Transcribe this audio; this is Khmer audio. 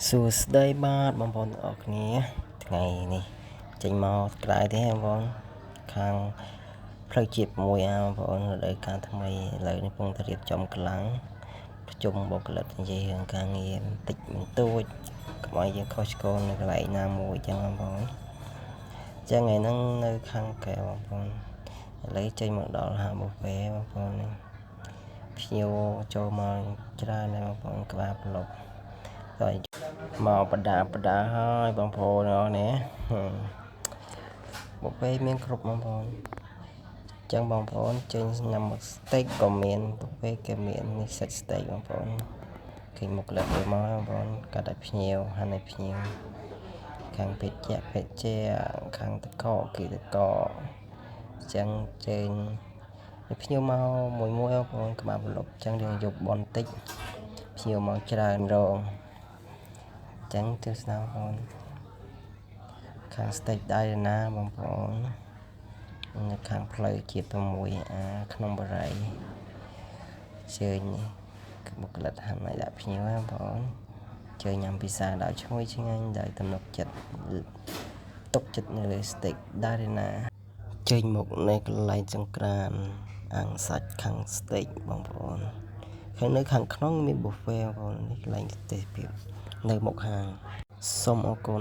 សួស្តីបាទបងប្អូនទាំងអស់គ្នាថ្ងៃនេះចេញមកក្រៅទេបងប្អូនខាងផ្លូវជាតិ1បងប្អូនរដូវកាលថ្មីឥឡូវនេះកំពុងតែរៀបចំកម្លាំងប្រជុំបុគ្គលិកនិយាយរឿងការងារបន្តិចបន្តួចកុំឲ្យយើងខុសឆ្គងនៅកន្លែងណាមួយចឹងបងប្អូនចឹងថ្ងៃហ្នឹងនៅខាងកែបងប្អូនឥឡូវចេញមកដល់ហាងប៊ូហ្វេបងប្អូនភ្ញៀវចូលមកច្រើនហើយបងប្អូនក្បាលប្លុកហើយមកបដាហើយបងប្អូនអរនេះបុហ្វេមានគ្រប់បងប្អូនចឹងបងប្អូនចេញញ៉ាំស្តេកក៏មានបុហ្វេក៏មាននេះសាច់ស្តេកបងប្អូនឃើញមុខលើកមកបងប្អូនកាត់ឲ្យភ្ញៀវហាន់ឲ្យភ្ញៀវខាងពេជ្រខាងតកគឺតកចឹងចេញភ្ញៀវមកមួយបងប្អូនក្បាលប្លុកចឹងយើងយកបនតិចភ្ញៀវមកច្រើនរងចឹងទស្សនាបងប្អូនខាងស្តេកដៃណាបងប្អូននៅខាងផ្លូវជាតិ6Aក្នុងបរិយជើញនេះគឺបុគ្គលិកហាន់ឲ្យដាក់ភ្ញៀវបងប្អូនជើញញ៉ាំពិសាដល់ឈ្ងុយឆ្ងាញ់ដល់ទំនុកចិត្តទុកចិត្តនៅលើស្តេកដៃណាចេញមកនៅកន្លែងចង្ក្រានអាំងសាច់ខាងស្តេកបងប្អូនហើយនៅខាងក្នុងមានប៊ូហ្វេបងប្អូននេះកន្លែងទេសភាពនៅមុខហាងសូមអរគុណ